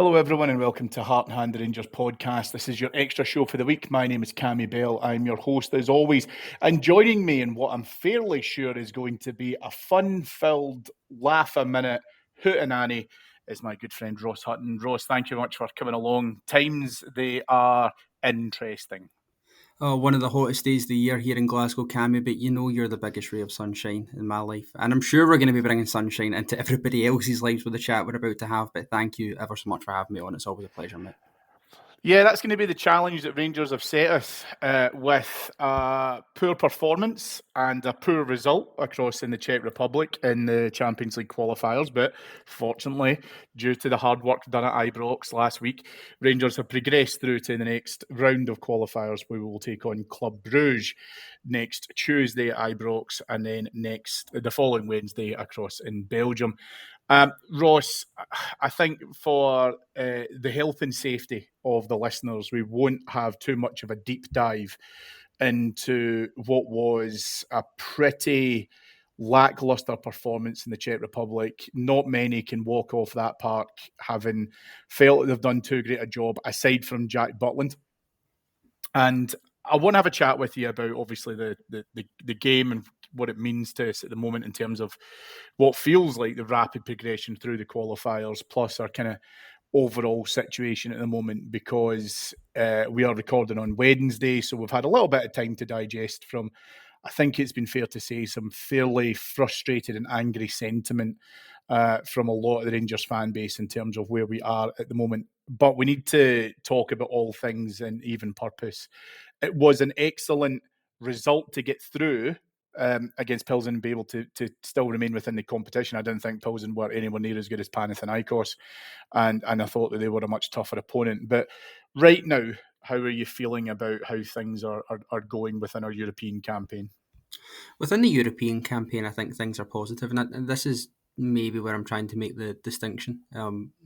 Hello, everyone, and welcome to Heart and Hand Rangers podcast. This is your extra show for the week. My name is Cammy Bell. I'm your host, as always. And joining me in what I'm fairly sure is going to be a fun-filled, laugh-a-minute hootenanny is my good friend Ross Hutton. Ross, thank you very much for coming along. Times, they are interesting. One of the hottest days of the year here in Glasgow, Cammy, but you know you're the biggest ray of sunshine in my life. And I'm sure we're going to be bringing sunshine into everybody else's lives with the chat we're about to have, but thank you ever so much for having me on. It's always a pleasure, mate. Yeah, that's going to be the challenge that Rangers have set us with a poor performance and a poor result across in the Czech Republic in the Champions League qualifiers. But fortunately, due to the hard work done at Ibrox last week, Rangers have progressed through to the next round of qualifiers where we will take on Club Brugge next Tuesday at Ibrox and then the following Wednesday across in Belgium. Ross, I think for the health and safety of the listeners, we won't have too much of a deep dive into what was a pretty lackluster performance in the Czech Republic. Not many can walk off that park having felt that they've done too great a job, aside from Jack Butland. And I want to have a chat with you about, obviously, the game and what it means to us at the moment in terms of what feels like the rapid progression through the qualifiers, plus our kind of overall situation at the moment, because we are recording on Wednesday, so we've had a little bit of time to digest from, I think it's been fair to say, some fairly frustrated and angry sentiment from a lot of the Rangers fan base in terms of where we are at the moment. But we need to talk about all things in even purpose. It was an excellent result to get through against Pilsen and be able to still remain within the competition. I didn't think Pilsen were anywhere near as good as Panathinaikos, and I thought that they were a much tougher opponent. But right now, how are you feeling about how things are going within our European campaign? Within the European campaign, I think things are positive, and this is maybe where I'm trying to make the distinction.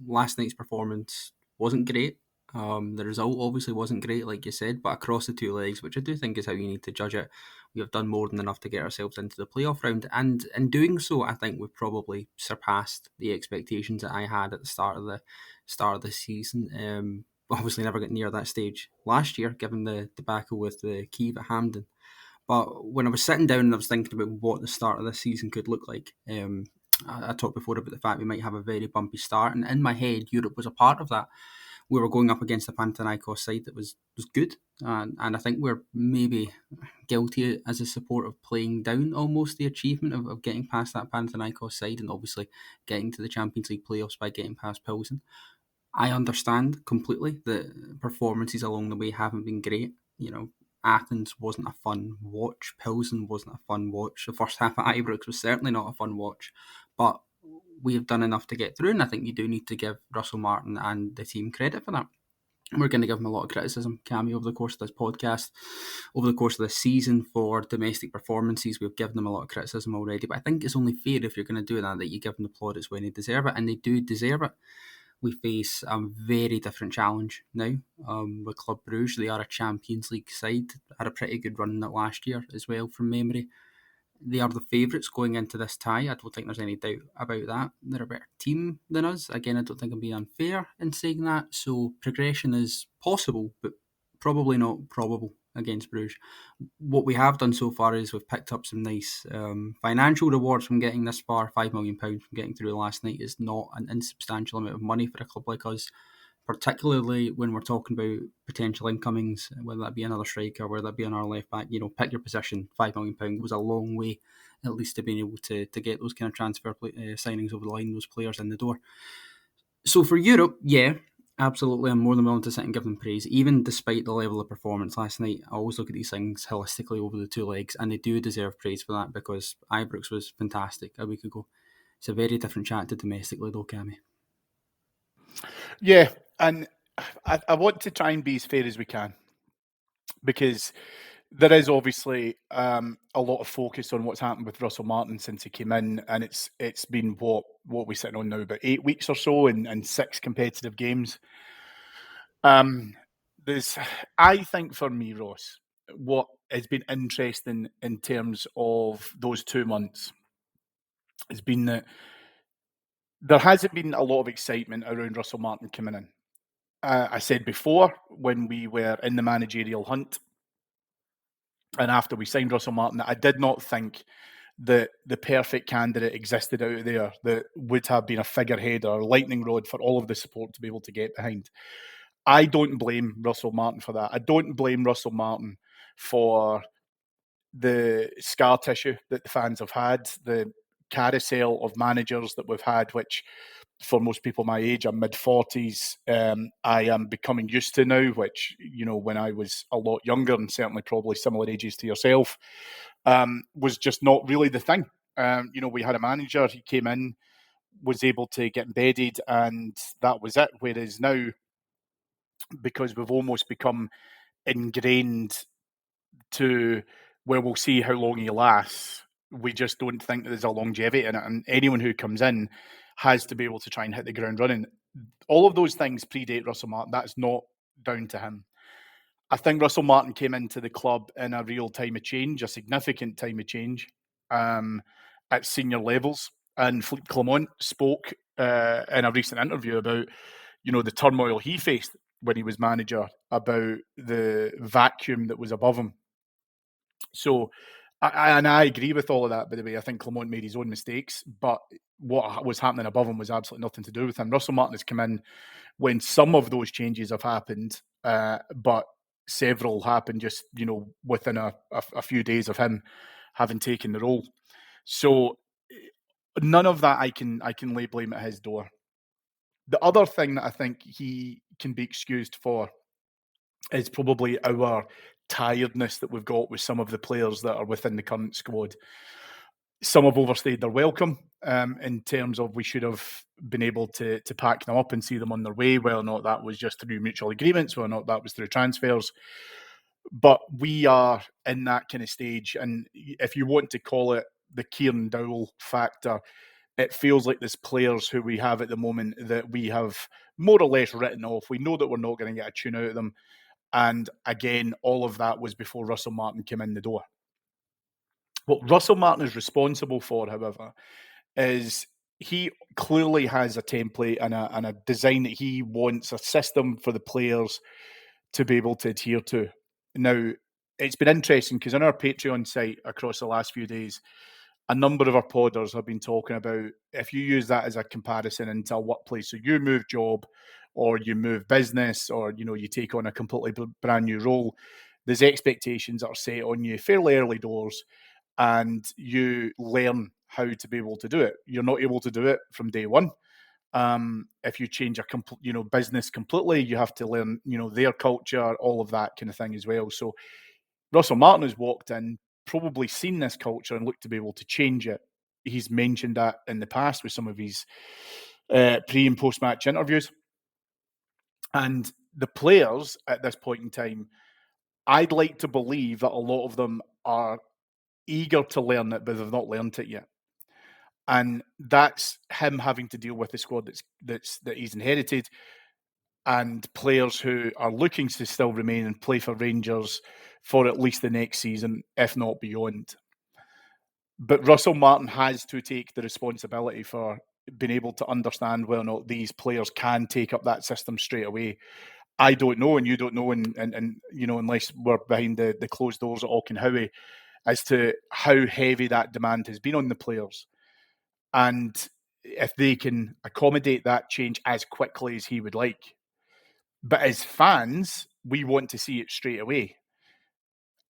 Last night's performance wasn't great. The result obviously wasn't great, like you said, but across the two legs, which I do think is how you need to judge it, we have done more than enough to get ourselves into the playoff round. And in doing so, I think we've probably surpassed the expectations that I had at the start of the season. Obviously, never got near that stage last year, given the debacle with the Kiev at Hampden. But when I was sitting down and I was thinking about what the start of this season could look like, I talked before about the fact we might have a very bumpy start, and in my head, Europe was a part of that. We were going up against a Panathinaikos side that was good, and I think we're maybe guilty as a support of playing down almost the achievement of getting past that Panathinaikos side and obviously getting to the Champions League playoffs by getting past Pilsen. I understand completely that performances along the way haven't been great. You know, Athens wasn't a fun watch. Pilsen wasn't a fun watch. The first half at Ibrox was certainly not a fun watch. But we have done enough to get through, and I think you do need to give Russell Martin and the team credit for that. We're going to give him a lot of criticism, Cammy, over the course of this podcast, over the course of this season for domestic performances. We've given them a lot of criticism already, but I think it's only fair if you're going to do that you give them the plaudits when they deserve it, and they do deserve it. We face a very different challenge now with Club Brugge. They are a Champions League side, had a pretty good run in it last year as well from memory. They are the favourites going into this tie. I don't think there's any doubt about that. They're a better team than us. Again, I don't think I'm being unfair in saying that. So progression is possible, but probably not probable against Bruges. What we have done so far is we've picked up some nice financial rewards from getting this far. £5 million from getting through last night is not an insubstantial amount of money for a club like us, particularly when we're talking about potential incomings, whether that be another striker, whether that be on our left back. You know, pick your position. £5 million goes a long way, at least to being able to get those kind of transfer signings over the line, those players in the door. So for Europe, yeah, absolutely, I'm more than willing to sit and give them praise, even despite the level of performance last night. I always look at these things holistically over the two legs, and they do deserve praise for that because Ibrox was fantastic a week ago. It's a very different chat to domestically, though, Cammy. Yeah, and I want to try and be as fair as we can, because there is obviously a lot of focus on what's happened with Russell Martin since he came in, and it's been what we're sitting on now, about 8 weeks or so, and 6 competitive games. I think for me, Ross, what has been interesting in terms of those 2 months has been that there hasn't been a lot of excitement around Russell Martin coming in. I said before, when we were in the managerial hunt, and after we signed Russell Martin, I did not think that the perfect candidate existed out there that would have been a figurehead or a lightning rod for all of the support to be able to get behind. I don't blame Russell Martin for that. I don't blame Russell Martin for the scar tissue that the fans have had, the carousel of managers that we've had, which for most people my age, I'm mid-40s, I am becoming used to now, which, when I was a lot younger and certainly probably similar ages to yourself, was just not really the thing. We had a manager, he came in, was able to get embedded, and that was it. Whereas now, because we've almost become ingrained to where we'll see how long he lasts, we just don't think that there's a longevity in it. And anyone who comes in has to be able to try and hit the ground running. All of those things predate Russell Martin. That's not down to him. I think Russell Martin came into the club in a real time of change, a significant time of change at senior levels. And Philippe Clement spoke in a recent interview about, the turmoil he faced when he was manager, about the vacuum that was above him. So, I agree with all of that, by the way. I think Clement made his own mistakes, but what was happening above him was absolutely nothing to do with him. Russell Martin has come in when some of those changes have happened, but several happened just, within a few days of him having taken the role. So none of that I can lay blame at his door. The other thing that I think he can be excused for is probably our tiredness that we've got with some of the players that are within the current squad. Some have overstayed their welcome in terms of we should have been able to pack them up and see them on their way, whether or not that was just through mutual agreements, whether or not that was through transfers. But we are in that kind of stage. And if you want to call it the Kieran Dowell factor, it feels like there's players who we have at the moment that we have more or less written off. We know that we're not going to get a tune out of them. And again, all of that was before Russell Martin came in the door. What Russell Martin is responsible for, however, is he clearly has a template and a design that he wants, a system for the players to be able to adhere to. Now, it's been interesting because on our Patreon site across the last few days, a number of our podders have been talking about, if you use that as a comparison into a workplace, so you move job or you move business or, you take on a completely brand new role, there's expectations that are set on you fairly early doors and you learn how to be able to do it. You're not able to do it from day one. If you change a business completely, you have to learn, their culture, all of that kind of thing as well. So Russell Martin has walked in, probably seen this culture and looked to be able to change it. He's mentioned that in the past with some of his pre and post match interviews. And the players at this point in time, I'd like to believe that a lot of them are eager to learn it, but they've not learned it yet. And that's him having to deal with the squad that he's inherited, and players who are looking to still remain and play for Rangers for at least the next season, if not beyond. But Russell Martin has to take the responsibility for being able to understand whether or not these players can take up that system straight away. I don't know, and you don't know, and unless we're behind the closed doors at Auchenhowie, as to how heavy that demand has been on the players. And if they can accommodate that change as quickly as he would like. But as fans, we want to see it straight away.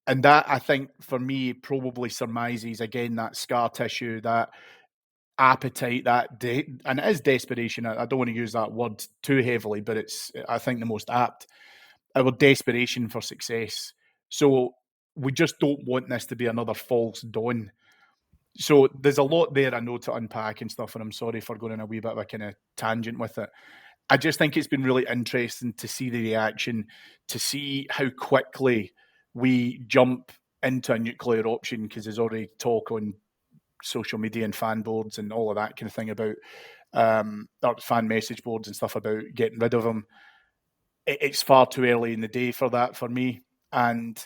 And that, I think, for me, probably surmises, again, that scar tissue, that appetite, and it is desperation. I don't want to use that word too heavily, but it's, I think, the most apt. Our desperation for success. So we just don't want this to be another false dawn. So there's a lot there I know to unpack and stuff, and I'm sorry for going on a wee bit of a kind of tangent with it. I just think it's been really interesting to see the reaction, to see how quickly we jump into a nuclear option, because there's already talk on social media and fan boards and all of that kind of thing about or fan message boards and stuff about getting rid of him. It's far too early in the day for that for me. And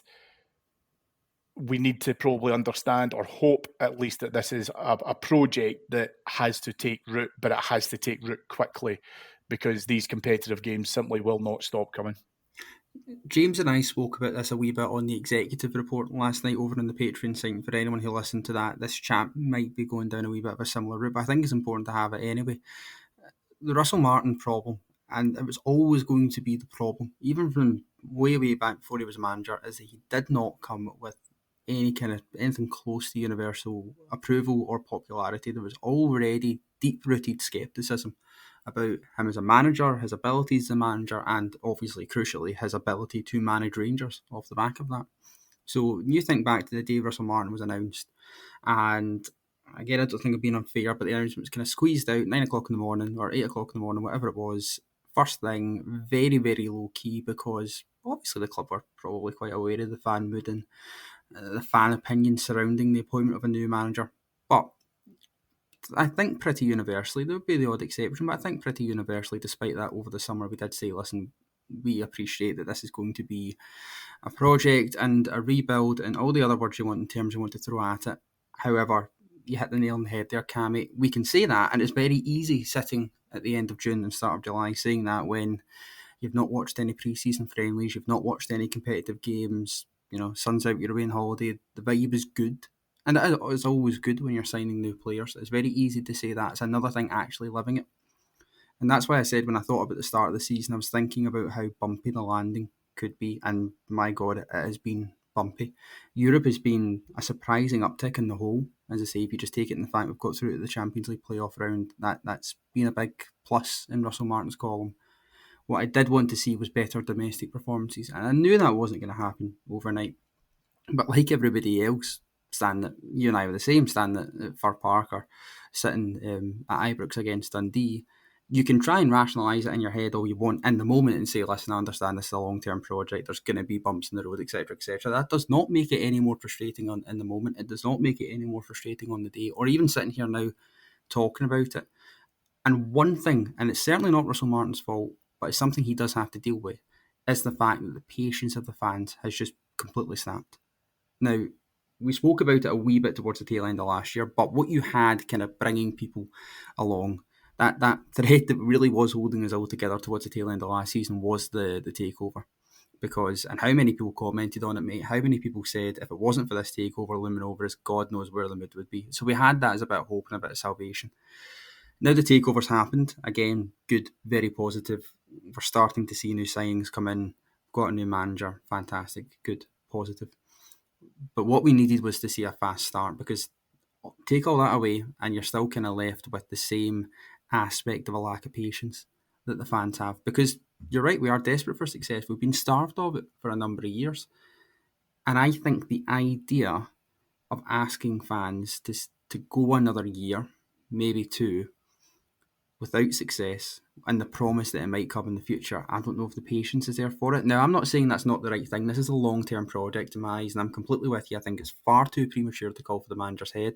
we need to probably understand or hope at least that this is a project that has to take root, but it has to take root quickly because these competitive games simply will not stop coming. James and I spoke about this a wee bit on the executive report last night over on the Patreon site. For anyone who listened to that, this chat might be going down a wee bit of a similar route, but I think it's important to have it anyway. The Russell Martin problem, and it was always going to be the problem, even from way back before he was a manager, is that he did not come with anything close to universal approval or popularity. There was already deep-rooted scepticism about him as a manager, his abilities as a manager, and obviously, crucially, his ability to manage Rangers off the back of that. So you think back to the day Russell Martin was announced, and again, I don't think I'm being unfair, but the announcement was kind of squeezed out 9 o'clock in the morning or 8 o'clock in the morning, whatever it was. First thing, very, very low key, because obviously the club were probably quite aware of the fan mood and the fan opinion surrounding the appointment of a new manager. But I think pretty universally, there would be the odd exception, but I think pretty universally, despite that, over the summer, we did say, listen, we appreciate that this is going to be a project and a rebuild and all the other words you want in terms you want to throw at it. However, you hit the nail on the head there, Cammy. We can say that, and it's very easy sitting at the end of June and start of July saying that when you've not watched any pre-season friendlies, you've not watched any competitive games, sun's out, you're away on holiday, the vibe is good. And it is always good when you're signing new players. It's very easy to say that. It's another thing actually living it. And that's why I said when I thought about the start of the season, I was thinking about how bumpy the landing could be. And my God, it has been bumpy. Europe has been a surprising uptick in the whole. As I say, if you just take it in the fact we've got through to the Champions League playoff round, that's been a big plus in Russell Martin's column. What I did want to see was better domestic performances. And I knew that wasn't going to happen overnight. But like everybody else, you and I were the same, standing at Fir Park or sitting at Ibrox against Dundee, you can try and rationalise it in your head all you want in the moment and say, listen, I understand this is a long-term project, there's going to be bumps in the road, etc., etc. That does not make it any more frustrating in the moment. It does not make it any more frustrating on the day, or even sitting here now talking about it. And one thing, and it's certainly not Russell Martin's fault, but it's something he does have to deal with, is the fact that the patience of the fans has just completely snapped. Now, we spoke about it a wee bit towards the tail end of last year, but what you had kind of bringing people along, that thread that really was holding us all together towards the tail end of last season was the takeover. Because, and how many people commented on it, mate, how many people said if it wasn't for this takeover looming over us, God knows where the mood would be. So we had that as a bit of hope and a bit of salvation. Now the takeover's happened, again, good, very positive. We're starting to see new signings come in, got a new manager, fantastic, good, positive. But what we needed was to see a fast start, because take all that away and you're still kind of left with the same aspect of a lack of patience that the fans have. Because you're right, we are desperate for success. We've been starved of it for a number of years. And I think the idea of asking fans to go another year, maybe two, without success and the promise that it might come in the future, I don't know if the patience is there for it. Now, I'm not saying that's not the right thing. This is a long-term project in my eyes, and I'm completely with you. I think it's far too premature to call for the manager's head.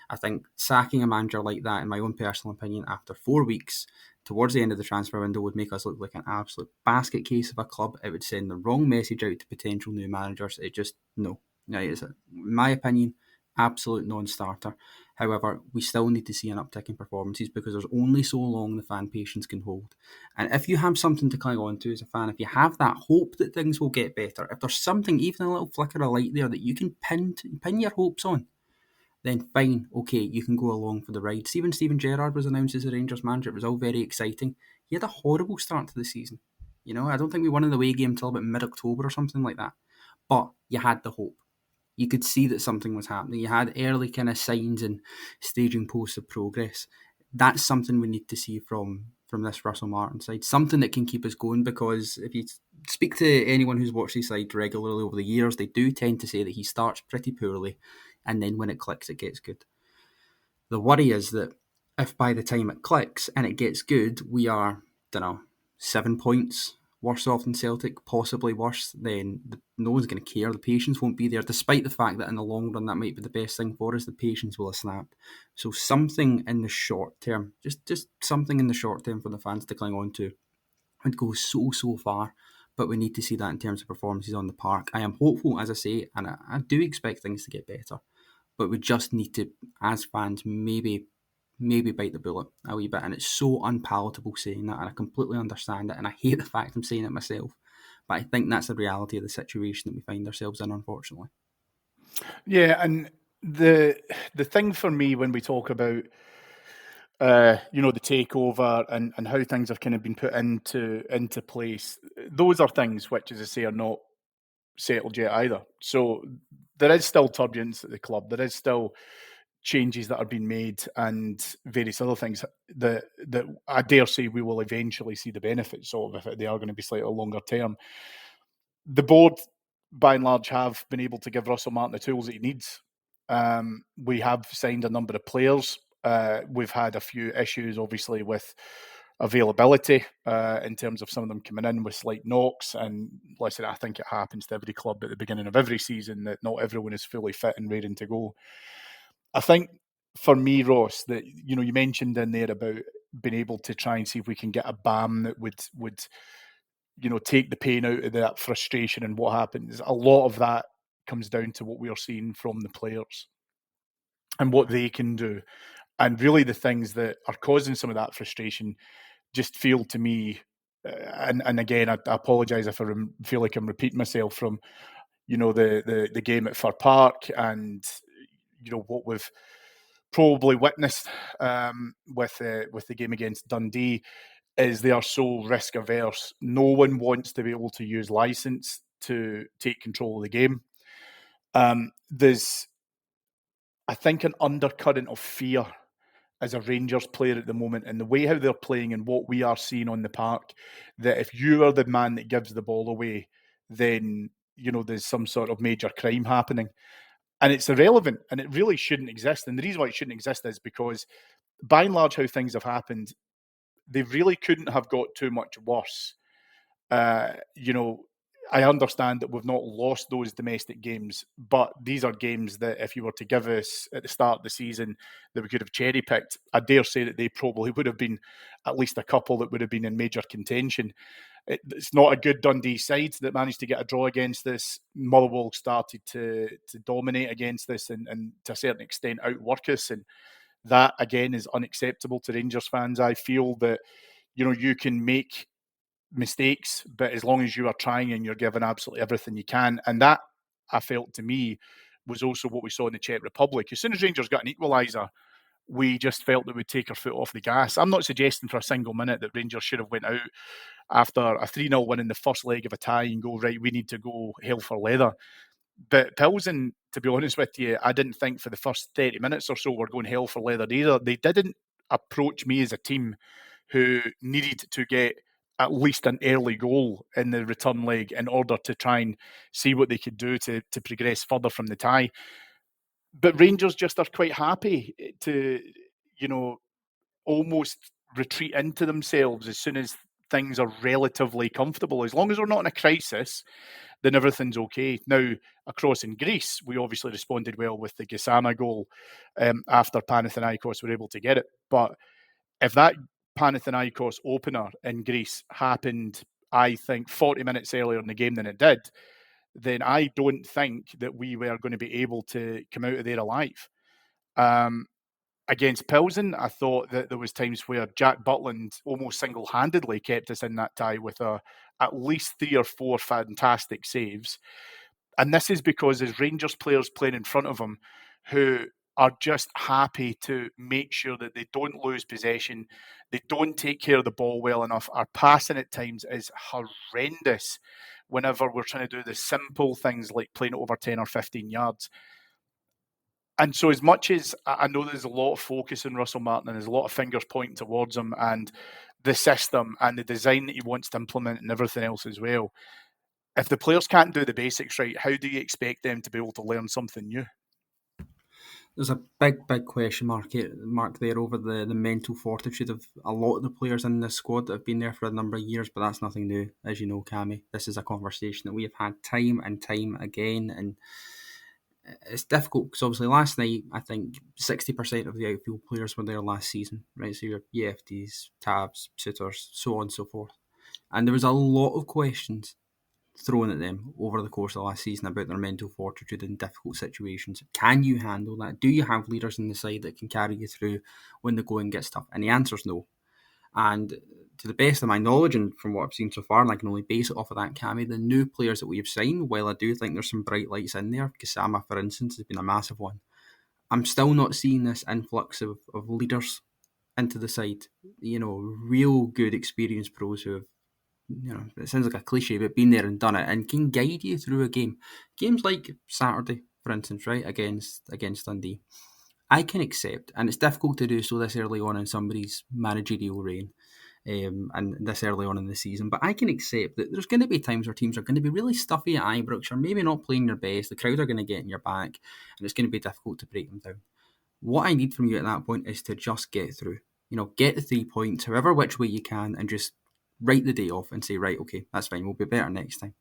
I think sacking a manager like that, in my own personal opinion, after 4 weeks towards the end of the transfer window would make us look like an absolute basket case of a club. It would send the wrong message out to potential new managers. It just, no. It's, in my opinion, absolute non-starter. However, we still need to see an uptick in performances, because there's only so long the fan patience can hold. And if you have something to cling on to as a fan, if you have that hope that things will get better, if there's something, even a little flicker of light there that you can pin your hopes on, then fine, okay, you can go along for the ride. Steven Gerrard was announced as the Rangers manager. It was all very exciting. He had a horrible start to the season. I don't think we won in the away game until about mid-October or something like that. But you had the hope. You could see that something was happening. You had early kind of signs and staging posts of progress. That's something we need to see from this Russell Martin side. Something that can keep us going, because if you speak to anyone who's watched his side regularly over the years, they do tend to say that he starts pretty poorly, and then when it clicks, it gets good. The worry is that if by the time it clicks and it gets good, we are, 7 points worse off than Celtic, possibly worse, then no one's going to care. The patience won't be there, despite the fact that in the long run that might be the best thing for us. The patience will have snapped. So something in the short term, just something in the short term for the fans to cling on to, would go so far. but we need to see that in terms of performances on the park. I am hopeful, as I say, and I do expect things to get better, but we just need to, as fans, maybe bite the bullet a wee bit. And it's so unpalatable saying that, and I completely understand it, and I hate the fact I'm saying it myself, but I think that's the reality of the situation that we find ourselves in, unfortunately. Yeah, and the thing for me when we talk about the takeover and how things have kind of been put into place, those are things which, as I say, are not settled yet either. So there is still turbulence at the club. There is still changes that are being made and various other things that I dare say we will eventually see the benefits of if they are going to be slightly longer term. The board, by and large, have been able to give Russell Martin the tools that he needs. We have signed a number of players. We've had a few issues, obviously, with availability in terms of some of them coming in with slight knocks. And listen, I think it happens to every club at the beginning of every season that not everyone is fully fit and ready to go. I think for me, Ross, that you mentioned in there about being able to try and see if we can get a BAM that would take the pain out of that frustration and what happens. A lot of that comes down to what we are seeing from the players and what they can do. And really the things that are causing some of that frustration just feel to me, and again, I apologise if I feel like I'm repeating myself from, the game at Fir Park and, what we've probably witnessed with the game against Dundee, is they are so risk averse. No one wants to be able to use license to take control of the game. There's, I think, an undercurrent of fear as a Rangers player at the moment, and the way how they're playing and what we are seeing on the park, that if you are the man that gives the ball away, then there's some sort of major crime happening. And it's irrelevant, and it really shouldn't exist. And the reason why it shouldn't exist is because, by and large, how things have happened, they really couldn't have got too much worse. Uh, you know, I understand that we've not lost those domestic games, but these are games that if you were to give us at the start of the season that we could have cherry picked, I dare say that they probably would have been at least a couple that would have been in major contention. It's not a good Dundee side that managed to get a draw against this. Motherwell started to dominate against this and to a certain extent outwork us, and that again is unacceptable to Rangers fans. I feel that you can make mistakes, but as long as you are trying and you're giving absolutely everything you can, and that I felt to me was also what we saw in the Czech Republic. As soon as Rangers got an equaliser, we just felt that we'd take our foot off the gas. I'm not suggesting for a single minute that Rangers should have went out after a 3-0 win in the first leg of a tie and go, right, we need to go hell for leather. But Pilsen, to be honest with you, I didn't think for the first 30 minutes or so we're going hell for leather either. They didn't approach me as a team who needed to get at least an early goal in the return leg in order to try and see what they could do to progress further from the tie. But Rangers just are quite happy to, almost retreat into themselves as soon as things are relatively comfortable. As long as we're not in a crisis, then everything's okay. Now, across in Greece, we obviously responded well with the Gisana goal after Panathinaikos were able to get it. But if that Panathinaikos opener in Greece happened, I think, 40 minutes earlier in the game than it did, then I don't think that we were going to be able to come out of there alive. Against Pilsen, I thought that there was times where Jack Butland almost single-handedly kept us in that tie with at least 3 or 4 fantastic saves. And this is because there's Rangers players playing in front of him who are just happy to make sure that they don't lose possession, they don't take care of the ball well enough. Our passing at times is horrendous whenever we're trying to do the simple things like playing it over 10 or 15 yards. And so as much as I know there's a lot of focus on Russell Martin and there's a lot of fingers pointing towards him and the system and the design that he wants to implement and everything else as well, if the players can't do the basics right, how do you expect them to be able to learn something new? There's a big question mark there over the mental fortitude of a lot of the players in this squad that have been there for a number of years, but that's nothing new, as you know, Cammy. This is a conversation that we have had time and time again, and it's difficult because obviously last night I think 60% of the outfield players were there last season, right? So your EFTs, Tabs, Suitors, so on and so forth. And there was a lot of questions thrown at them over the course of the last season about their mental fortitude in difficult situations. Can you handle that? Do you have leaders in the side that can carry you through when the going gets tough? And the answer is no. And to the best of my knowledge and from what I've seen so far, and I can only base it off of that, Cammy, the new players that we've signed, while I do think there's some bright lights in there, Kasama, for instance, has been a massive one, I'm still not seeing this influx of leaders into the side. Real good experienced pros who have, it sounds like a cliche, but been there and done it and can guide you through a game. Games like Saturday, for instance, right, against Dundee, I can accept, and it's difficult to do so this early on in somebody's managerial reign, and this early on in the season, but I can accept that there's going to be times where teams are going to be really stuffy at Ibrox, or maybe not playing their best, the crowd are going to get in your back, and it's going to be difficult to break them down. What I need from you at that point is to just get through. Get the 3 points, however which way you can, and just write the day off and say, right, okay, that's fine, we'll be better next time.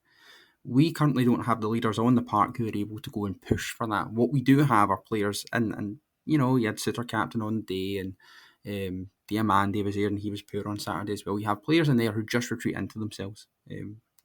We currently don't have the leaders on the park who are able to go and push for that. What we do have are players, and you had Sutter captain on the day, and Diamande was there and he was poor on Saturday as well. You have players in there who just retreat into themselves.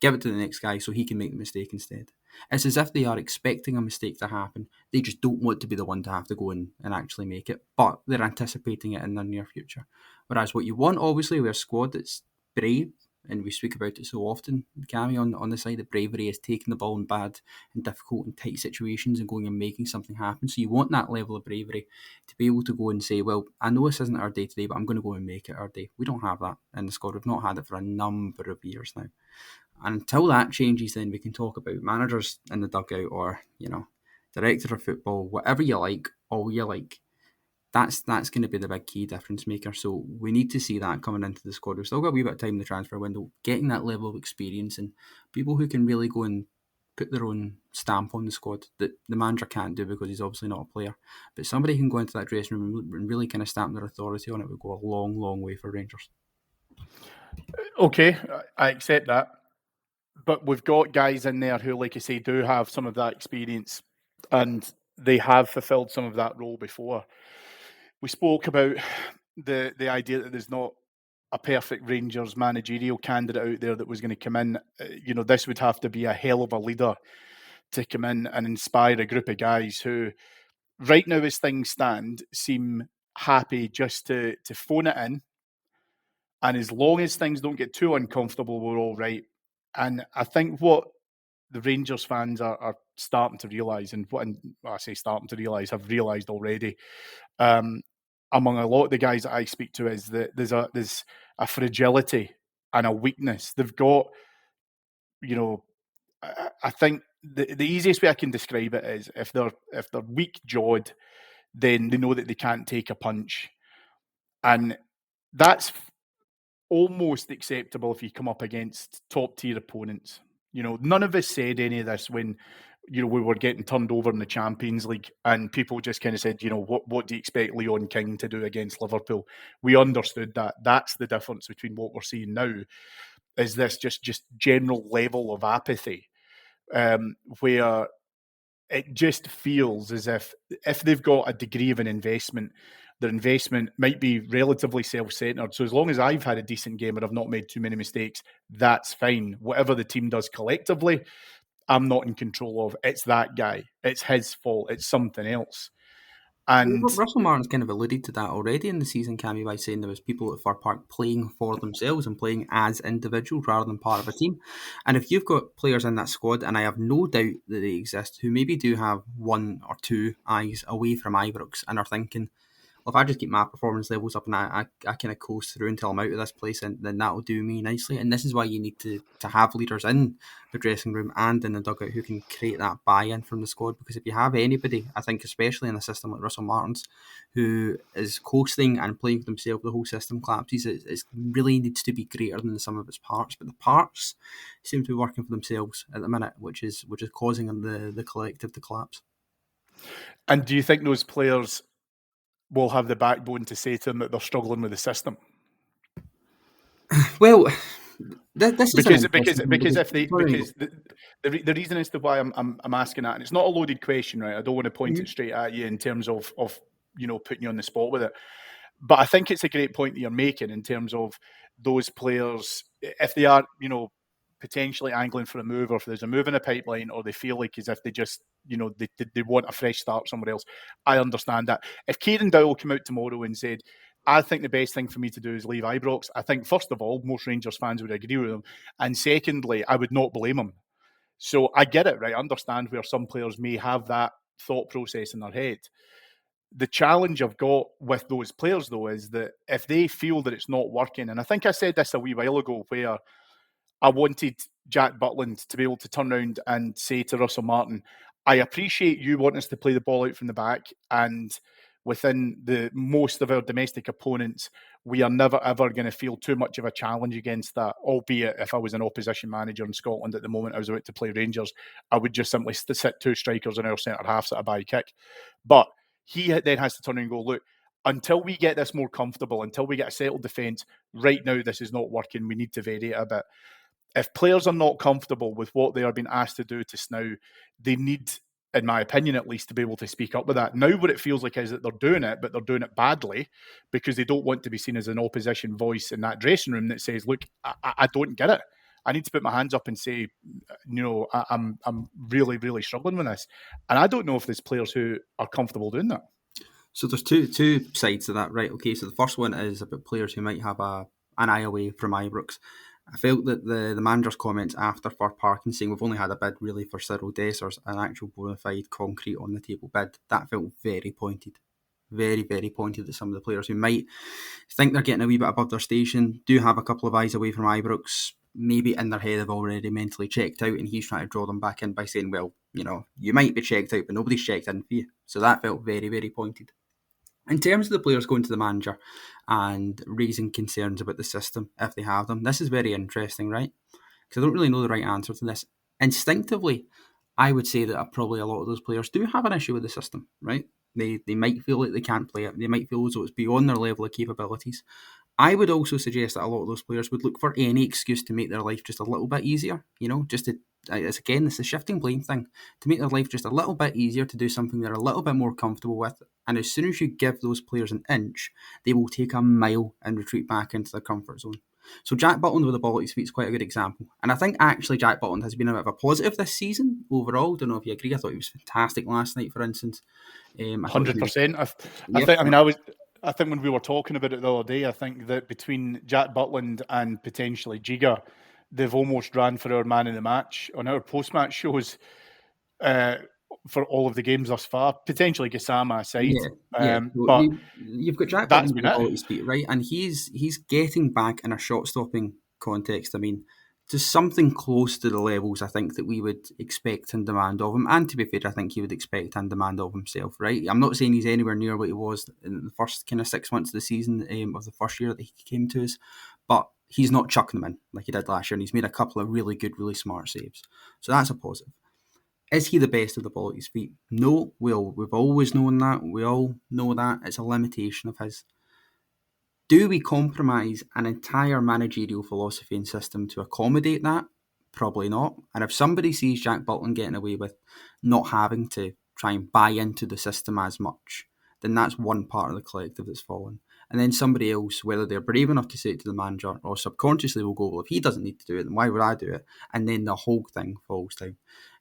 Give it to the next guy so he can make the mistake instead. It's as if they are expecting a mistake to happen. They just don't want to be the one to have to go and actually make it, but they're anticipating it in the near future. Whereas what you want, obviously, with a squad that's brave, and we speak about it so often, Cammy, on the side of bravery is taking the ball in bad and difficult and tight situations and going and making something happen. So you want that level of bravery to be able to go and say, well, I know this isn't our day today, but I'm going to go and make it our day. We don't have that in the squad. We've not had it for a number of years now. And until that changes, then we can talk about managers in the dugout or, director of football, whatever you like, all you like. That's going to be the big key difference maker. So we need to see that coming into the squad. We've still got a wee bit of time in the transfer window, getting that level of experience and people who can really go and put their own stamp on the squad that the manager can't do because he's obviously not a player. But somebody who can go into that dressing room and really kind of stamp their authority on it would go a long, long way for Rangers. Okay, I accept that. But we've got guys in there who, like I say, do have some of that experience and they have fulfilled some of that role before. We spoke about the idea that there's not a perfect Rangers managerial candidate out there that was going to come in. This would have to be a hell of a leader to come in and inspire a group of guys who, right now as things stand, seem happy just to phone it in. And as long as things don't get too uncomfortable, we're all right. And I think what the Rangers fans are starting to realise, and I say starting to realise, have realised already, among a lot of the guys that I speak to, is that there's a fragility and a weakness. They've got, I think the easiest way I can describe it is if they're weak jawed, then they know that they can't take a punch, and that's almost acceptable if you come up against top tier opponents. None of us said any of this when we were getting turned over in the Champions League and people just kind of said, what do you expect Leon King to do against Liverpool? We understood that. That's the difference between what we're seeing now, is this just general level of apathy, where it just feels as if they've got a degree of an investment, their investment might be relatively self-centered. So as long as I've had a decent game and I've not made too many mistakes, that's fine. Whatever the team does collectively, I'm not in control of. It's that guy. It's his fault. It's something else. And Russell Martin's kind of alluded to that already in the season, Cammy, by saying there was people at Fir Park playing for themselves and playing as individuals rather than part of a team. And if you've got players in that squad, and I have no doubt that they exist, who maybe do have one or two eyes away from Ibrox and are thinking, well, if I just keep my performance levels up and I kind of coast through until I'm out of this place, and then that'll do me nicely. And this is why you need to have leaders in the dressing room and in the dugout who can create that buy-in from the squad. Because if you have anybody, I think especially in a system like Russell Martin's, who is coasting and playing for themselves, the whole system collapses. It really needs to be greater than the sum of its parts. But the parts seem to be working for themselves at the minute, which is causing the collective to collapse. And do you think those players will have the backbone to say to them that they're struggling with the system? Well, this is because the reason as to why I'm asking that, and it's not a loaded question, right? I don't want to point it straight at you in terms of putting you on the spot with it, but I think it's a great point that you're making in terms of those players, if they are potentially angling for a move, or if there's a move in a pipeline, or they feel like as if they just, they want a fresh start somewhere else, I understand that. If Kieran Dowell came out tomorrow and said, I think the best thing for me to do is leave Ibrox, I think, first of all, most Rangers fans would agree with him. And secondly, I would not blame him. So I get it, right? I understand where some players may have that thought process in their head. The challenge I've got with those players, though, is that if they feel that it's not working, and I think I said this a wee while ago, where I wanted Jack Butland to be able to turn around and say to Russell Martin, I appreciate you wanting us to play the ball out from the back, and within the most of our domestic opponents, we are never ever going to feel too much of a challenge against that. Albeit, if I was an opposition manager in Scotland at the moment, I was about to play Rangers, I would just simply sit two strikers in our centre halves at a by kick. But he then has to turn and go, look, until we get this more comfortable, until we get a settled defence, right now this is not working. We need to vary it a bit. If players are not comfortable with what they are being asked to do just now, they need, in my opinion at least, to be able to speak up with that. Now what it feels like is that they're doing it, but they're doing it badly because they don't want to be seen as an opposition voice in that dressing room that says, look, I don't get it. I need to put my hands up and say, I'm really, really struggling with this. And I don't know if there's players who are comfortable doing that. So there's two sides to that, right? Okay, so the first one is about players who might have an eye away from Ibrox. I felt that the manager's comments after Fir Park saying we've only had a bid really for Cyril Dessers, an actual bona fide concrete on the table bid, that felt very pointed. Very, very pointed at some of the players who might think they're getting a wee bit above their station, do have a couple of eyes away from Ibrox, maybe in their head have already mentally checked out, and he's trying to draw them back in by saying, well, you might be checked out, but nobody's checked in for you. So that felt very, very pointed. In terms of the players going to the manager and raising concerns about the system, if they have them, this is very interesting, right? Because I don't really know the right answer to this. Instinctively, I would say that probably a lot of those players do have an issue with the system, right? They might feel like they can't play it. They might feel as though it's beyond their level of capabilities. I would also suggest that a lot of those players would look for any excuse to make their life just a little bit easier, just to, it's a shifting blame thing, to make their life just a little bit easier, to do something they're a little bit more comfortable with. And as soon as you give those players an inch, they will take a mile and retreat back into their comfort zone. So Jack Butland with the ball at his feet is quite a good example. And I think actually Jack Butland has been a bit of a positive this season overall. Don't know if you agree. I thought he was fantastic last night, for instance. 100%. I think when we were talking about it the other day, I think that between Jack Butland and potentially Giga, they've almost ran for our man of the match on our post-match shows for all of the games thus far. Potentially Gassama aside. But you've got Jack Butland with the ball at his feet, right? And he's getting back in a shot-stopping context. I mean, to something close to the levels I think that we would expect and demand of him. And to be fair, I think he would expect and demand of himself, right? I'm not saying he's anywhere near what he was in the first kind of 6 months of the season of the first year that he came to us, but he's not chucking them in like he did last year, and he's made a couple of really good, really smart saves. So that's a positive. Is he the best of the ball at his feet? No, we've always known that. We all know that. It's a limitation of his. Do we compromise an entire managerial philosophy and system to accommodate that? Probably not. And if somebody sees Jack Butland getting away with not having to try and buy into the system as much, then that's one part of the collective that's fallen. And then somebody else, whether they're brave enough to say it to the manager or subconsciously will go, well, if he doesn't need to do it, then why would I do it? And then the whole thing falls down.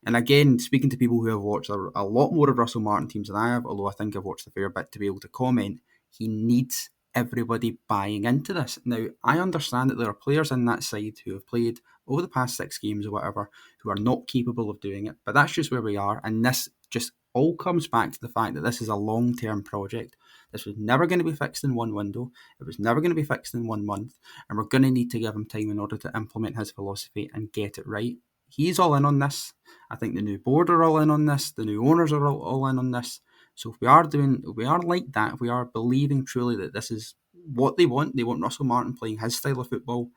And again, speaking to people who have watched a lot more of Russell Martin teams than I have, although I think I've watched a fair bit to be able to comment, he needs everybody buying into this. Now, I understand that there are players in that side who have played over the past 6 games or whatever who are not capable of doing it, but that's just where we are, and this just all comes back to the fact that this is a long-term project. This was never going to be fixed in one window. It was never going to be fixed in 1 month, and we're going to need to give him time in order to implement his philosophy and get it right. He's all in on this. I think the new board are all in on this. The new owners are all in on this. So if we are like that, if we are believing truly that this is what they want Russell Martin playing his style of football,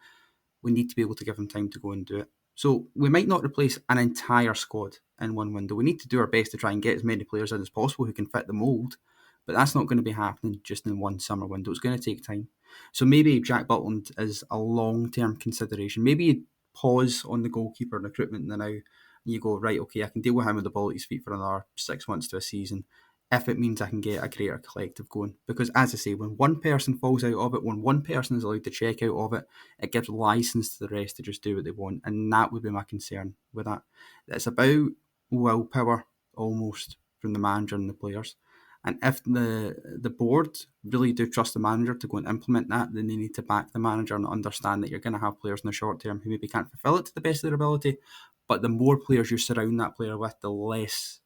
we need to be able to give him time to go and do it. So we might not replace an entire squad in one window. We need to do our best to try and get as many players in as possible who can fit the mould, but that's not going to be happening just in one summer window. It's going to take time. So maybe Jack Butland is a long-term consideration. Maybe you pause on the goalkeeper recruitment now. You go, right, okay, I can deal with him with the ball at his feet for another 6 months to a season. if it means I can get a greater collective going. Because as I say, when one person falls out of it, when one person is allowed to check out of it, it gives license to the rest to just do what they want. And that would be my concern with that. It's about willpower, almost, from the manager and the players. And if the board really do trust the manager to go and implement that, then they need to back the manager and understand that you're going to have players in the short term who maybe can't fulfill it to the best of their ability. But the more players you surround that player with, the less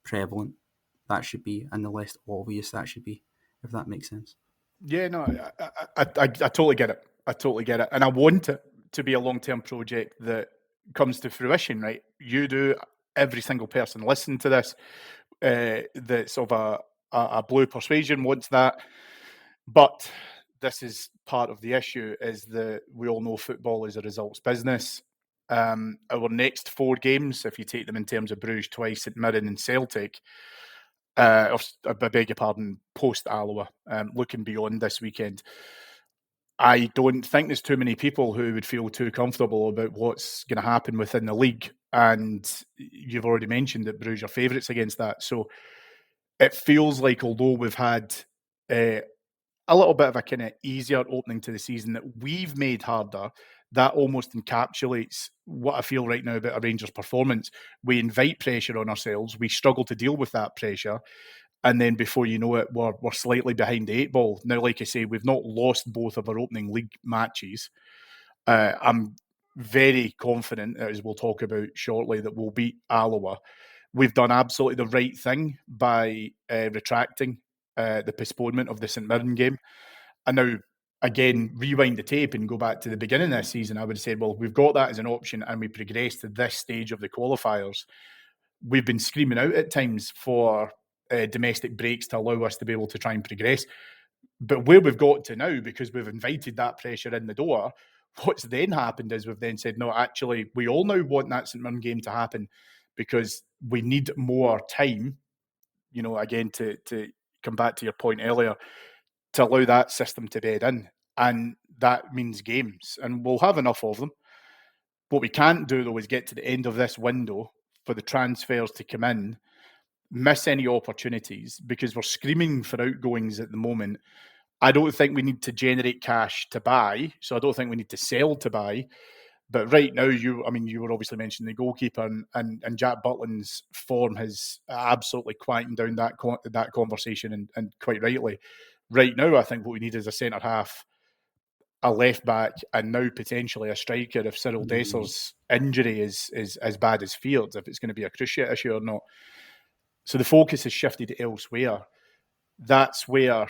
prevalent that should be, and the less obvious that should be, if that makes sense. Yeah, no, I totally get it. I totally get it. And I want it to be a long-term project that comes to fruition, right? You do, every single person listening to this that's of a blue persuasion wants that. But this is part of the issue, is that we all know football is a results business. Our next 4 games, if you take them in terms of Bruges twice, St Mirren and Celtic, I beg your pardon, post Alloa, looking beyond this weekend, I don't think there's too many people who would feel too comfortable about what's going to happen within the league. And you've already mentioned that Bruges are favourites against that. So it feels like, although we've had a little bit of a kind of easier opening to the season that we've made harder, that almost encapsulates what I feel right now about a Rangers performance. We invite pressure on ourselves. We struggle to deal with that pressure. And then before you know it, we're slightly behind the 8 ball. Now, like I say, we've not lost both of our opening league matches. I'm very confident, as we'll talk about shortly, that we'll beat Alloa. We've done absolutely the right thing by retracting the postponement of the St Mirren game. And now, again, rewind the tape and go back to the beginning of this season, I would say, well, we've got that as an option and we progress to this stage of the qualifiers. We've been screaming out at times for domestic breaks to allow us to be able to try and progress. But where we've got to now, because we've invited that pressure in the door, what's then happened is we've then said, no, actually, we all now want that St Mirren game to happen because we need more time, again, to come back to your point earlier, to allow that system to bed in. And that means games. And we'll have enough of them. What we can't do, though, is get to the end of this window for the transfers to come in, miss any opportunities, because we're screaming for outgoings at the moment. I don't think we need to generate cash to buy, so I don't think we need to sell to buy. But right now, you were obviously mentioning the goalkeeper, and Jack Butland's form has absolutely quietened down that conversation, and quite rightly. Right now, I think what we need is a centre half, a left back, and now potentially a striker if Cyril Desser's injury is as bad as feared, if it's going to be a cruciate issue or not. So the focus has shifted elsewhere. That's where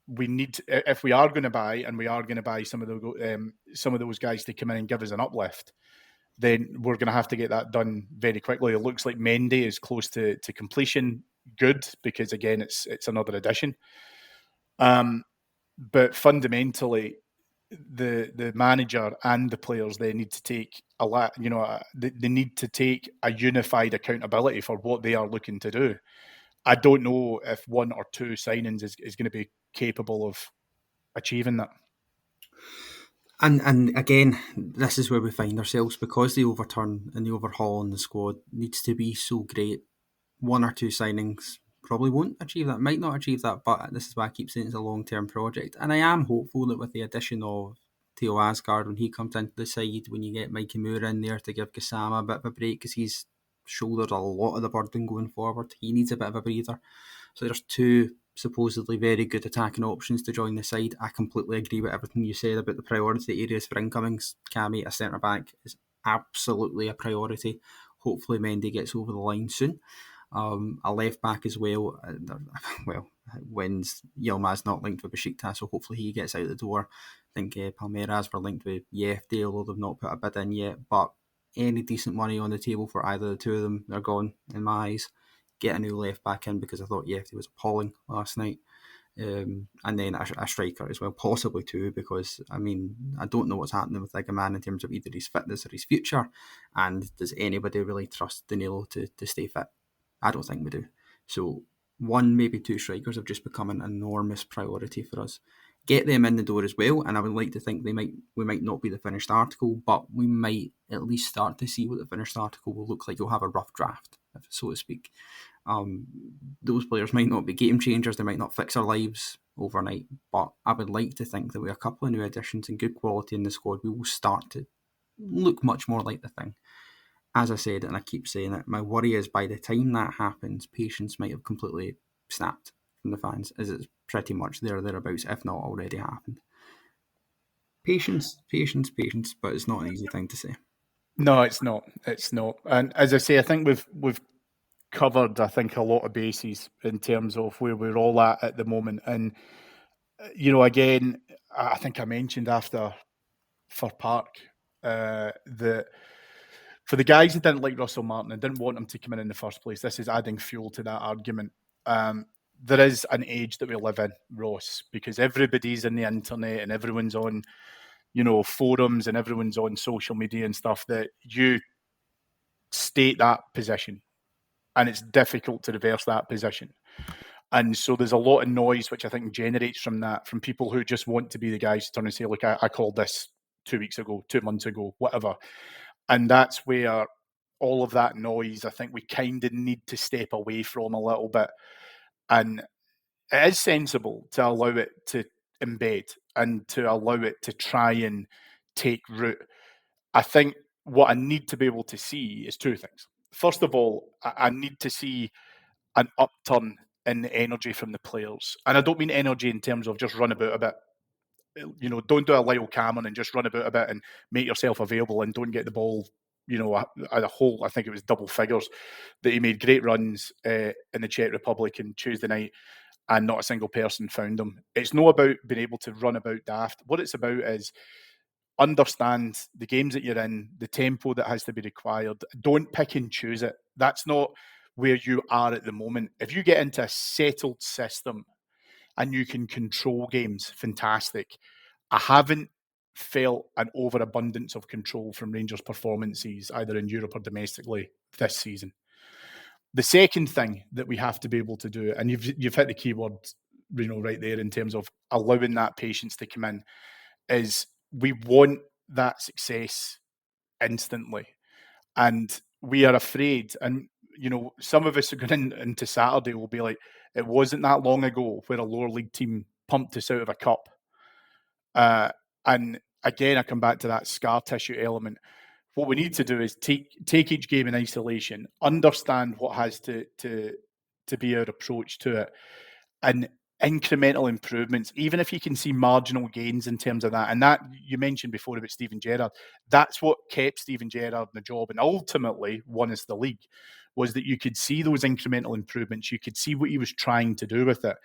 we need to, if we are going to buy, and we are going to buy some of those guys to come in and give us an uplift, then we're going to have to get that done very quickly. It looks like Mendy is close to completion. Good, because again, it's another addition. But fundamentally, the manager and the players, they need to take a lot. They need to take a unified accountability for what they are looking to do. I don't know if 1 or 2 signings is going to be capable of achieving that. And again, this is where we find ourselves, because the overturn and the overhaul on the squad needs to be so great. 1 or 2 signings probably won't achieve that, might not achieve that, but this is why I keep saying it's a long-term project. And I am hopeful that with the addition of Theo Asgard, when he comes into the side, when you get Mikey Moore in there to give Gassama a bit of a break, because he's shouldered a lot of the burden going forward, he needs a bit of a breather. So there's 2 supposedly very good attacking options to join the side. I completely agree with everything you said about the priority areas for incomings. Cammy, a centre-back, is absolutely a priority. Hopefully Mendy gets over the line soon. A left back as well. When's Yilmaz not linked with Besiktas, so hopefully he gets out the door. I think Palmeiras were linked with Yefti, although they've not put a bid in yet. But any decent money on the table for either of the 2 of them, they're gone in my eyes. Get a new left back in, because I thought Yefti was appalling last night. And then a striker as well, possibly 2, because I don't know what's happening with Ligaman in terms of either his fitness or his future. And does anybody really trust Danilo to stay fit? I don't think we do. So 1, maybe 2 strikers have just become an enormous priority for us. Get them in the door as well, and I would like to think we might not be the finished article, but we might at least start to see what the finished article will look like. You'll have a rough draft, so to speak. Those players might not be game changers, they might not fix our lives overnight, but I would like to think that with a couple of new additions and good quality in the squad, we will start to look much more like the thing. As I said, and I keep saying it, my worry is by the time that happens, patience might have completely snapped from the fans, as it's pretty much there or thereabouts, if not already happened. Patience, but it's not an easy thing to say. No, it's not. It's not. And as I say, I think we've covered, I think, a lot of bases in terms of where we're all at the moment. And again, I think I mentioned after Fir Park that for the guys that didn't like Russell Martin and didn't want him to come in the first place, this is adding fuel to that argument. There is an age that we live in, Ross, because everybody's in the internet and everyone's on, forums and everyone's on social media and stuff, that you state that position and it's difficult to reverse that position. And so there's a lot of noise which I think generates from that, from people who just want to be the guys to turn and say, look, I called this 2 weeks ago, 2 months ago, whatever. And that's where all of that noise, I think we kind of need to step away from a little bit. And it is sensible to allow it to embed and to allow it to try and take root. I think what I need to be able to see is two things. First of all, I need to see an upturn in the energy from the players. And I don't mean energy in terms of just run about a bit. Don't do a Lyle Cameron and just run about a bit and make yourself available and don't get the ball, a whole, I think it was double figures, that he made great runs in the Czech Republic on Tuesday night and not a single person found him. It's not about being able to run about daft. What it's about is understand the games that you're in, the tempo that has to be required. Don't pick and choose it. That's not where you are at the moment. If you get into a settled system and you can control games, fantastic. I haven't felt an overabundance of control from Rangers' performances, either in Europe or domestically, this season. The second thing that we have to be able to do, and you've hit the key word, right there in terms of allowing that patience to come in, is we want that success instantly. And we are afraid, and some of us are going into Saturday will be like, it wasn't that long ago where a lower league team pumped us out of a cup. And again, I come back to that scar tissue element. What we need to do is take each game in isolation, understand what has to be our approach to it, and incremental improvements, even if you can see marginal gains in terms of that. And that you mentioned before about Steven Gerrard, that's what kept Steven Gerrard in the job and ultimately won us the league, was that you could see those incremental improvements. You could see what he was trying to do with it.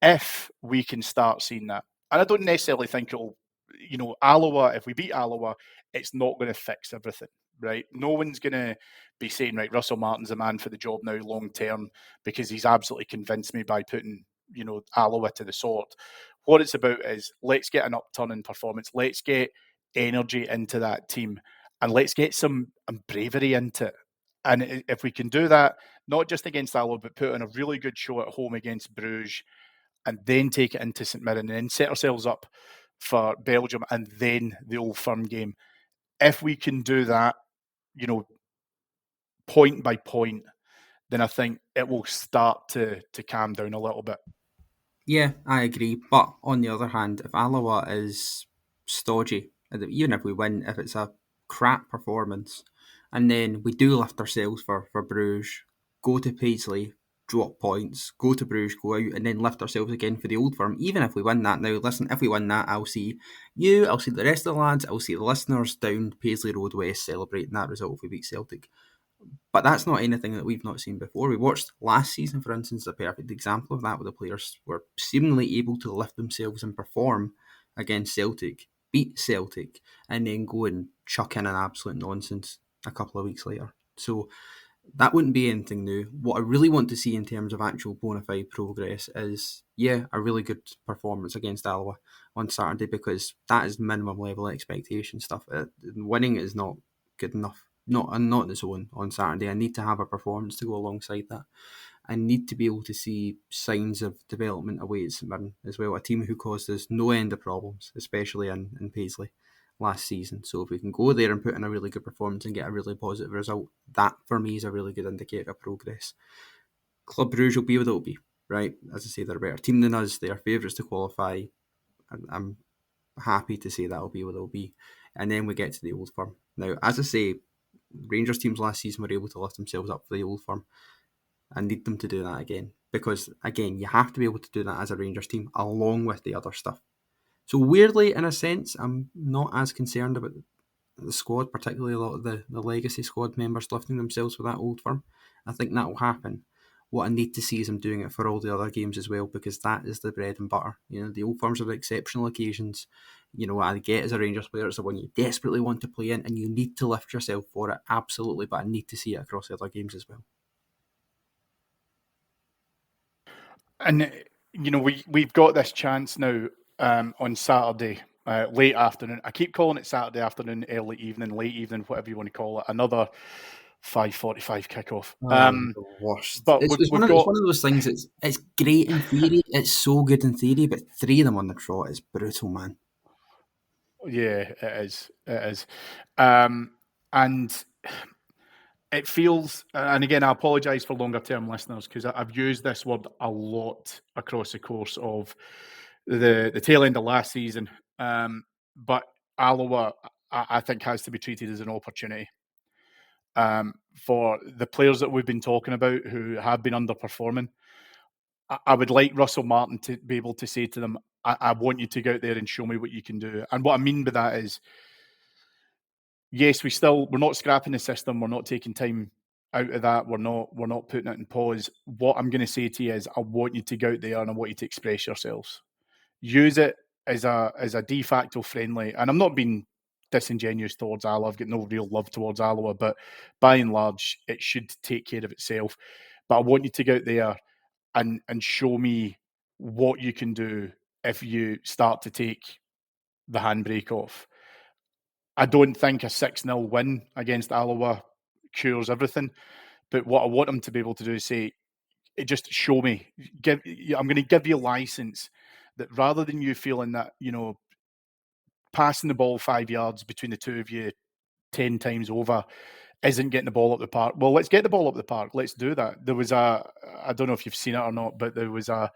If we can start seeing that, and I don't necessarily think it'll, Alloa, if we beat Alloa, it's not going to fix everything, right? No one's going to be saying, right, Russell Martin's the man for the job now long term because he's absolutely convinced me by putting, Alloa to the sword. What it's about is let's get an upturn in performance. Let's get energy into that team and let's get some bravery into it. And if we can do that, not just against Alloa, but put on a really good show at home against Bruges, and then take it into St Mirren and then set ourselves up for Belgium and then the Old Firm game. If we can do that, point by point, then I think it will start to calm down a little bit. Yeah, I agree. But on the other hand, if Alloa is stodgy, even if we win, if it's a crap performance, and then we do lift ourselves for Bruges, go to Paisley, drop points, go to Bruges, go out, and then lift ourselves again for the Old Firm, even if we win that. Now, listen, if we win that, I'll see you, I'll see the rest of the lads, I'll see the listeners down Paisley Road West celebrating that result if we beat Celtic. But that's not anything that we've not seen before. We watched last season, for instance, a perfect example of that, where the players were seemingly able to lift themselves and perform against Celtic, beat Celtic, and then go and chuck in an absolute nonsense a couple of weeks later. So that wouldn't be anything new. What I really want to see in terms of actual bona fide progress is, a really good performance against Alloa on Saturday, because that is minimum level expectation stuff. Winning is not good enough. Not on its own on Saturday. I need to have a performance to go alongside that. I need to be able to see signs of development away at St Mirren as well. A team who caused us no end of problems, especially in Paisley last season. So if we can go there and put in a really good performance and get a really positive result, that for me is a really good indicator of progress. Club Brugge will be what it'll be, right? As I say, they're a better team than us. They are favourites to qualify. I'm happy to say that'll be what it'll be. And then we get to the Old Firm. Now, as I say, Rangers teams last season were able to lift themselves up for the Old Firm. I need them to do that again. Because, again, you have to be able to do that as a Rangers team, along with the other stuff. So, weirdly, in a sense, I'm not as concerned about the squad, particularly a lot of the legacy squad members lifting themselves for that Old Firm. I think that will happen. What I need to see is them doing it for all the other games as well, because that is the bread and butter. You know, the Old Firms are the exceptional occasions. You know, what I get as a Rangers player, it's the one you desperately want to play in, and you need to lift yourself for it, absolutely, but I need to see it across the other games as well. And, you know, we've got this chance now on Saturday, late afternoon. I keep calling it Saturday afternoon, early evening, late evening, whatever you want to call it. Another 5:45 kickoff. The worst. But It's one of those things. It's great in theory. It's so good in theory, but 3 of them on the trot is brutal, man. Yeah, it is. It is. And it feels, and again, I apologise for longer term listeners because I've used this word a lot across the course of the tail end of last season. But Alloa, I think, has to be treated as an opportunity. For the players that we've been talking about who have been underperforming, I would like Russell Martin to be able to say to them, I want you to go out there and show me what you can do. And what I mean by that is, yes, we're not scrapping the system. We're not taking time out of that. We're not putting it in pause. What I'm going to say to you is, I want you to go out there and I want you to express yourselves. Use it as a de facto friendly. And I'm not being disingenuous towards Alloa. I've got no real love towards Alloa, but by and large, it should take care of itself. But I want you to go out there and show me what you can do if you start to take the handbrake off. I don't think a 6-0 win against Alloa cures everything, but what I want them to be able to do is say, just show me. I'm going to give you a license that rather than you feeling that, you know, passing the ball 5 yards between the two of you 10 times over isn't getting the ball up the park. Well, let's get the ball up the park. Let's do that. There was I don't know if you've seen it or not, but there was a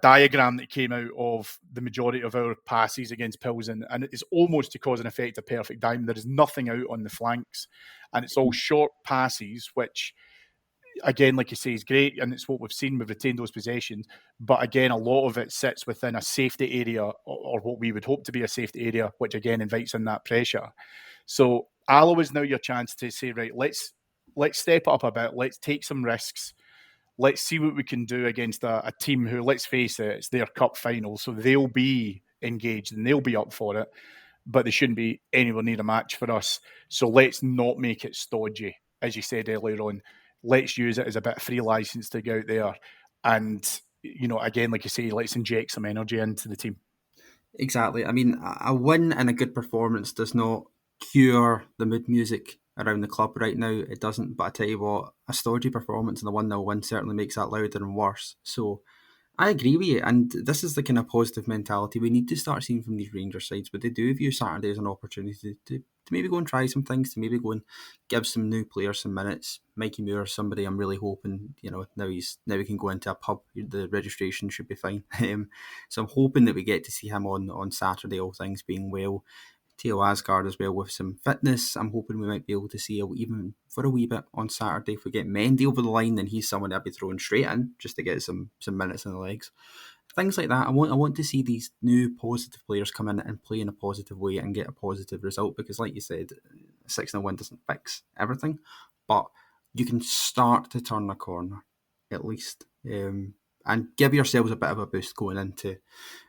diagram that came out of the majority of our passes against Pilsen, and it is almost to cause and effect a perfect diamond. There is nothing out on the flanks, and it's all short passes, which, again, like you say, is great, and it's what we've seen. We've retained those possessions, but again, a lot of it sits within a safety area, or what we would hope to be a safety area, which again invites in that pressure. So Alloa is now your chance to say, right, let's step it up a bit, let's take some risks. Let's see what we can do against a team who, let's face it, it's their cup final, so they'll be engaged and they'll be up for it, but they shouldn't be anywhere near a match for us. So let's not make it stodgy, as you said earlier on. Let's use it as a bit of free license to go out there and, you know, again, like you say, let's inject some energy into the team. Exactly. I mean, a win and a good performance does not cure the mood music around the club right now. It doesn't. But I tell you what, a stodgy performance and a 1-0 win certainly makes that louder and worse. So I agree with you. And this is the kind of positive mentality we need to start seeing from these Rangers sides. But they do view Saturday as an opportunity to maybe go and try some things, to maybe go and give some new players some minutes. Mikey Muir, somebody I'm really hoping, you know, now we can go into a pub. The registration should be fine. So I'm hoping that we get to see him on Saturday, all things being well. Theo Asgard as well with some fitness. I'm hoping we might be able to see even for a wee bit on Saturday. If we get Mendy over the line, then he's someone I'll be throwing straight in just to get some minutes in the legs. Things like that. I want to see these new positive players come in and play in a positive way and get a positive result, because like you said, 6-0 win doesn't fix everything, but you can start to turn a corner at least, and give yourselves a bit of a boost going into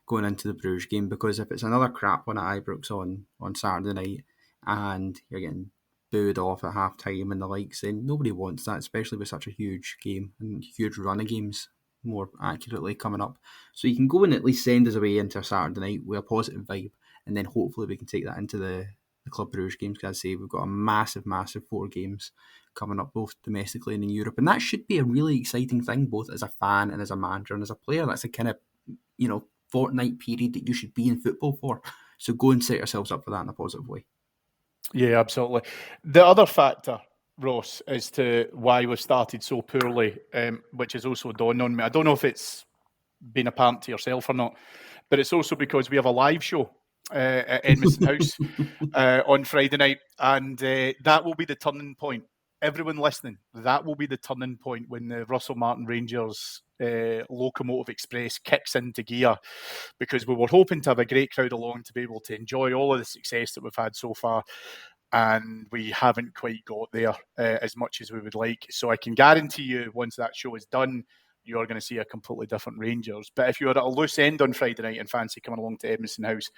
the Bruges game, because if it's another crap one at Ibrox on Saturday night and you're getting booed off at half time and the likes, then nobody wants that, especially with such a huge game and huge run of games, more accurately, coming up. So you can go and at least send us away into a Saturday night with a positive vibe, and then hopefully we can take that into the Club Brugge games, because I say we've got a massive 4 games coming up, both domestically and in Europe, and that should be a really exciting thing, both as a fan and as a manager and as a player. That's a kind of, you know, fortnight period that you should be in football for. So go and set yourselves up for that in a positive way. Yeah, absolutely. The other factor Ross, as to why we've started so poorly, which is also dawned on me. I don't know if it's been apparent to yourself or not, but it's also because we have a live show at Edmiston House on Friday night, and that will be the turning point. Everyone listening, that will be the turning point when the Russell Martin Rangers Locomotive Express kicks into gear, because we were hoping to have a great crowd along to be able to enjoy all of the success that we've had so far, and we haven't quite got there as much as we would like. So I can guarantee you, once that show is done, you're going to see a completely different Rangers. But if you're at a loose end on Friday night and fancy coming along to Edmiston House,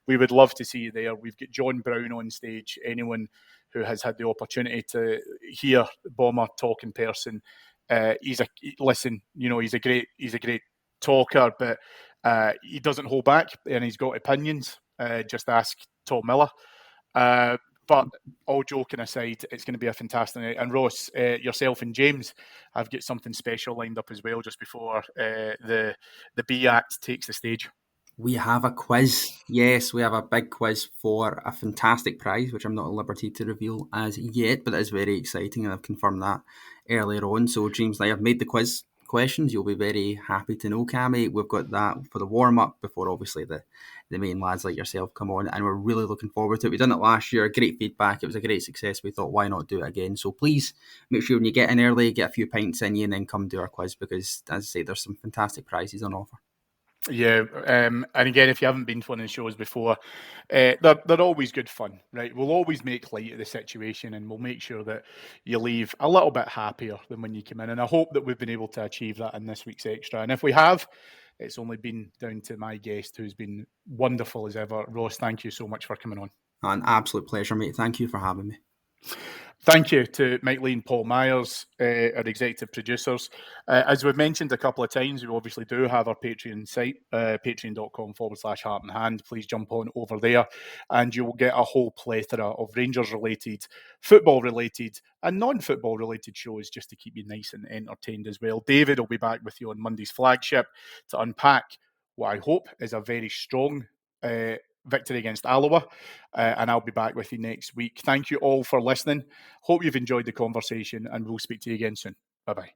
we would love to see you there. We've got John Brown on stage. Anyone who has had the opportunity to hear Bomber talk in person, he's a great talker, but he doesn't hold back, and he's got opinions. Just ask Tom Miller. But all joking aside, it's going to be a fantastic night. And Ross, yourself and James have got something special lined up as well just before the B Act takes the stage. We have a quiz. Yes, we have a big quiz for a fantastic prize, which I'm not at liberty to reveal as yet, but it is very exciting, and I've confirmed that earlier on. So James and I have made the quiz questions. You'll be very happy to know, Cammy. We've got that for the warm-up before, obviously, the main lads like yourself come on, and we're really looking forward to it. We've done it last year, great feedback. It was a great success. We thought, why not do it again? So please make sure when you get in early, get a few pints in you, and then come do our quiz, because, as I say, there's some fantastic prizes on offer. Yeah, and again, if you haven't been to one of the shows before, they're always good fun, right? We'll always make light of the situation, and we'll make sure that you leave a little bit happier than when you came in. And I hope that we've been able to achieve that in this week's Extra. And if we have, it's only been down to my guest, who's been wonderful as ever. Ross, thank you so much for coming on. An absolute pleasure, mate. Thank you for having me. Thank you to Mike Lee and Paul Myers, our executive producers. As we've mentioned a couple of times, we obviously do have our Patreon site, patreon.com/Heart and Hand. Please jump on over there, and you will get a whole plethora of Rangers-related, football-related, and non-football-related shows just to keep you nice and entertained as well. David will be back with you on Monday's flagship to unpack what I hope is a very strong victory against Alloa, and I'll be back with you next week. Thank you all for listening. Hope you've enjoyed the conversation, and we'll speak to you again soon. Bye-bye.